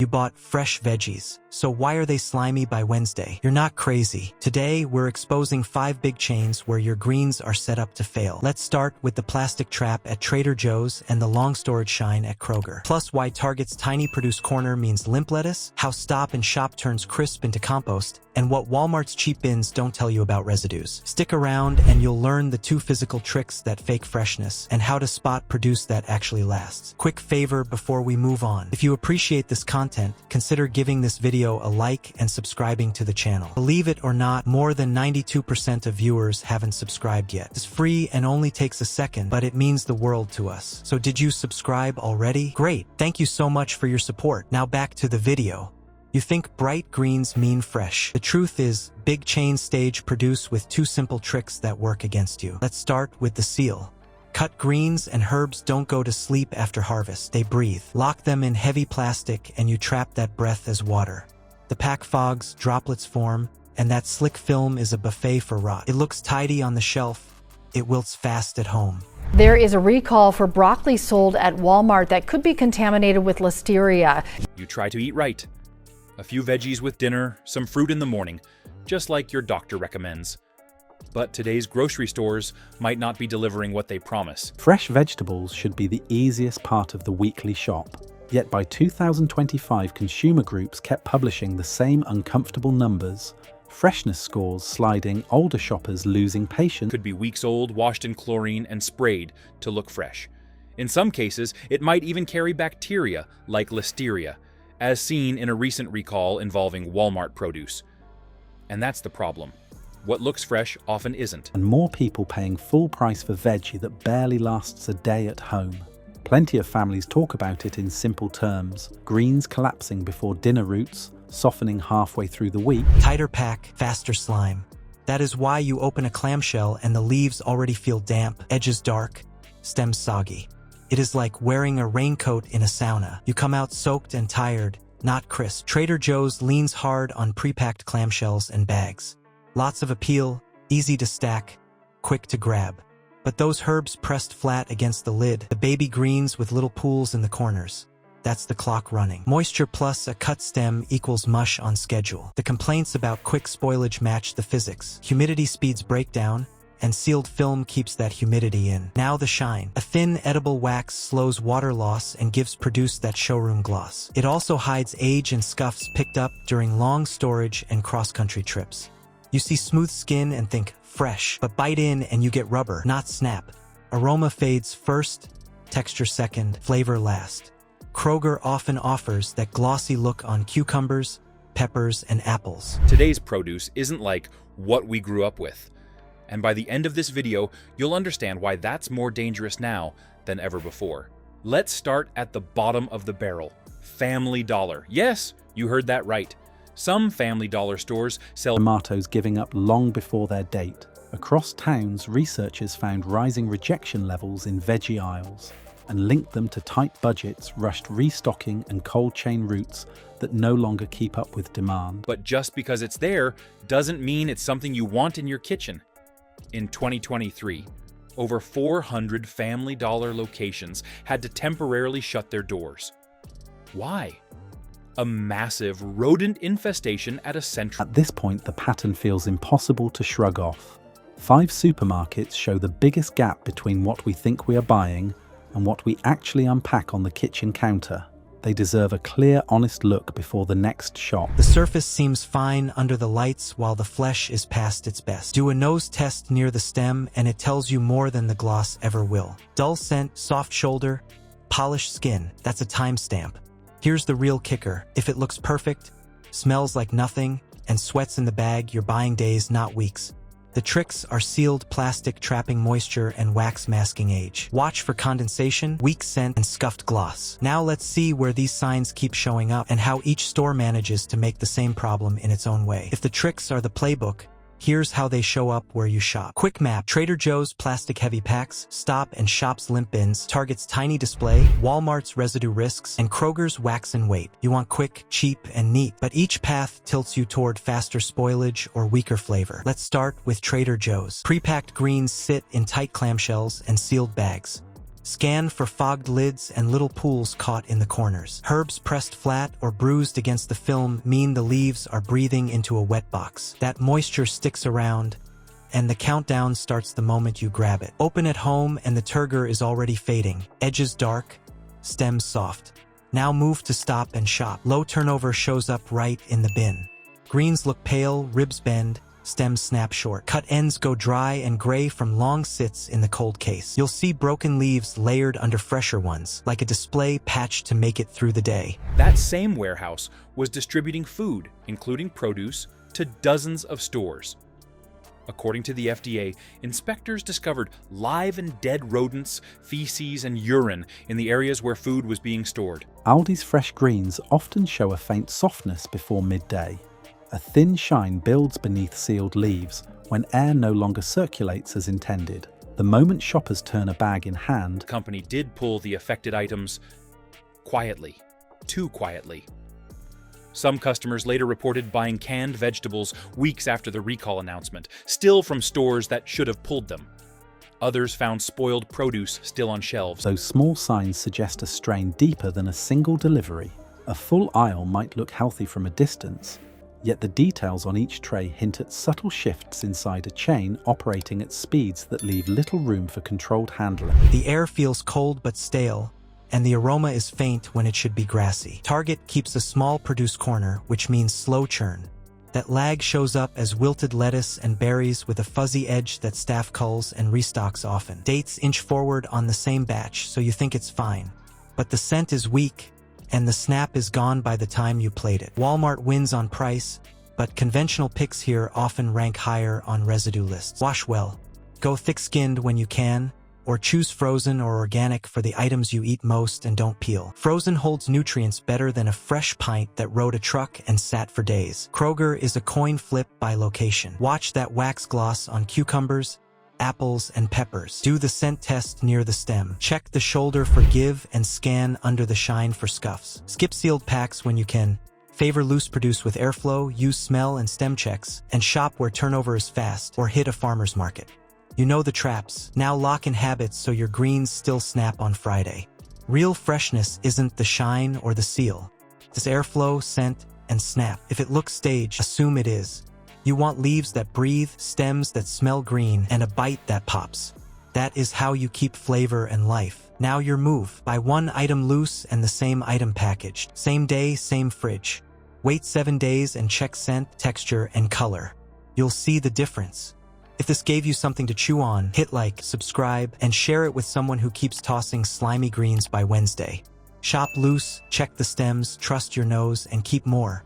You bought fresh veggies, so why are they slimy by Wednesday? You're not crazy. Today, we're exposing 5 big chains where your greens are set up to fail. Let's start with the plastic trap at Trader Joe's and the long storage shine at Kroger. Plus, why Target's tiny produce corner means limp lettuce, how Stop and Shop turns crisp into compost, and what Walmart's cheap bins don't tell you about residues. Stick around and you'll learn the 2 physical tricks that fake freshness and how to spot produce that actually lasts. Quick favor before we move on. If you appreciate this content, consider giving this video a like and subscribing to the channel. Believe it or not, more than 92% of viewers haven't subscribed yet. It's free and only takes a second, but it means the world to us. So did you subscribe already? Great. Thank you so much for your support. Now back to the video. You think bright greens mean fresh. The truth is, big chains stage produce with 2 simple tricks that work against you. Let's start with the seal. Cut greens and herbs don't go to sleep after harvest. They breathe. Lock them in heavy plastic and you trap that breath as water. The pack fogs, droplets form, and that slick film is a buffet for rot. It looks tidy on the shelf. It wilts fast at home. There is a recall for broccoli sold at Walmart that could be contaminated with listeria. You try to eat right. A few veggies with dinner, some fruit in the morning, just like your doctor recommends. But today's grocery stores might not be delivering what they promise. Fresh vegetables should be the easiest part of the weekly shop. Yet by 2025, consumer groups kept publishing the same uncomfortable numbers. Freshness scores sliding, older shoppers losing patience. Could be weeks old, washed in chlorine, and sprayed to look fresh. In some cases, it might even carry bacteria like listeria, as seen in a recent recall involving Walmart produce. And that's the problem. What looks fresh often isn't. And more people paying full price for veggie that barely lasts a day at home. Plenty of families talk about it in simple terms. Greens collapsing before dinner roots, softening halfway through the week. Tighter pack, faster slime. That is why you open a clamshell and the leaves already feel damp, edges dark, stems soggy. It is like wearing a raincoat in a sauna. You come out soaked and tired, not crisp. Trader Joe's leans hard on pre-packed clamshells and bags. Lots of appeal, easy to stack, quick to grab. But those herbs pressed flat against the lid, the baby greens with little pools in the corners. That's the clock running. Moisture plus a cut stem equals mush on schedule. The complaints about quick spoilage match the physics. Humidity speeds breakdown, and sealed film keeps that humidity in. Now the shine. A thin, edible wax slows water loss and gives produce that showroom gloss. It also hides age and scuffs picked up during long storage and cross-country trips. You see smooth skin and think fresh, but bite in and you get rubber, not snap. Aroma fades first, texture second, flavor last. Kroger often offers that glossy look on cucumbers, peppers, and apples. Today's produce isn't like what we grew up with. And by the end of this video, you'll understand why that's more dangerous now than ever before. Let's start at the bottom of the barrel. Family Dollar. Yes, you heard that right. Some Family Dollar stores sell tomatoes giving up long before their date. Across towns, researchers found rising rejection levels in veggie aisles and linked them to tight budgets, rushed restocking, and cold chain routes that no longer keep up with demand. But just because it's there doesn't mean it's something you want in your kitchen. In 2023, over 400 Family Dollar locations had to temporarily shut their doors. Why? A massive rodent infestation at a central... At this point, the pattern feels impossible to shrug off. 5 supermarkets show the biggest gap between what we think we are buying and what we actually unpack on the kitchen counter. They deserve a clear, honest look before the next shop. The surface seems fine under the lights while the flesh is past its best. Do a nose test near the stem and it tells you more than the gloss ever will. Dull scent, soft shoulder, polished skin. That's a timestamp. Here's the real kicker. If it looks perfect, smells like nothing, and sweats in the bag, you're buying days, not weeks. The tricks are sealed plastic trapping moisture and wax masking age. Watch for condensation, weak scent, and scuffed gloss. Now let's see where these signs keep showing up and how each store manages to make the same problem in its own way. If the tricks are the playbook, here's how they show up where you shop. Quick map: Trader Joe's plastic heavy packs, Stop and Shop's limp bins, Target's tiny display, Walmart's residue risks, and Kroger's wax and weight. You want quick, cheap, and neat, but each path tilts you toward faster spoilage or weaker flavor. Let's start with Trader Joe's. Pre-packed greens sit in tight clamshells and sealed bags. Scan for fogged lids and little pools caught in the corners. Herbs pressed flat or bruised against the film mean the leaves are breathing into a wet box. That moisture sticks around, and the countdown starts the moment you grab it. Open at home and the turgor is already fading. Edges dark, stems soft. Now move to stop and shop. Low turnover shows up right in the bin. Greens look pale, ribs bend, stems snap short. Cut ends go dry and gray from long sits in the cold case. You'll see broken leaves layered under fresher ones, like a display patched to make it through the day. That same warehouse was distributing food, including produce, to dozens of stores. According to the FDA, inspectors discovered live and dead rodents, feces, and urine in the areas where food was being stored. Aldi's fresh greens often show a faint softness before midday. A thin shine builds beneath sealed leaves when air no longer circulates as intended. The moment shoppers turn a bag in hand, The company did pull the affected items quietly, too quietly. Some customers later reported buying canned vegetables weeks after the recall announcement, still from stores that should have pulled them. Others found spoiled produce still on shelves. those small signs suggest a strain deeper than a single delivery. A full aisle might look healthy from a distance, yet the details on each tray hint at subtle shifts inside a chain operating at speeds that leave little room for controlled handling. The air feels cold but stale, and the aroma is faint when it should be grassy. Target keeps a small produce corner, which means slow churn. That lag shows up as wilted lettuce and berries with a fuzzy edge that staff culls and restocks often. Dates inch forward on the same batch, so you think it's fine. But the scent is weak, and the snap is gone by the time you plate it. Walmart wins on price, but conventional picks here often rank higher on residue lists. Wash well. Go thick-skinned when you can, or choose frozen or organic for the items you eat most and don't peel. Frozen holds nutrients better than a fresh pint that rode a truck and sat for days. Kroger is a coin flip by location. Watch that wax gloss on cucumbers, apples, and peppers. Do the scent test near the stem. Check the shoulder for give and scan under the shine for scuffs. Skip sealed packs when you can. Favor loose produce with airflow, use smell and stem checks, and shop where turnover is fast or hit a farmer's market. You know the traps. Now lock in habits so your greens still snap on Friday. Real freshness isn't the shine or the seal. It's airflow, scent, and snap. If it looks staged, assume it is. You want leaves that breathe, stems that smell green, and a bite that pops. That is how you keep flavor and life. Now your move. Buy one item loose and the same item packaged. Same day, same fridge. Wait 7 days and check scent, texture, and color. You'll see the difference. If this gave you something to chew on, hit like, subscribe, and share it with someone who keeps tossing slimy greens by Wednesday. Shop loose, check the stems, trust your nose, and keep more.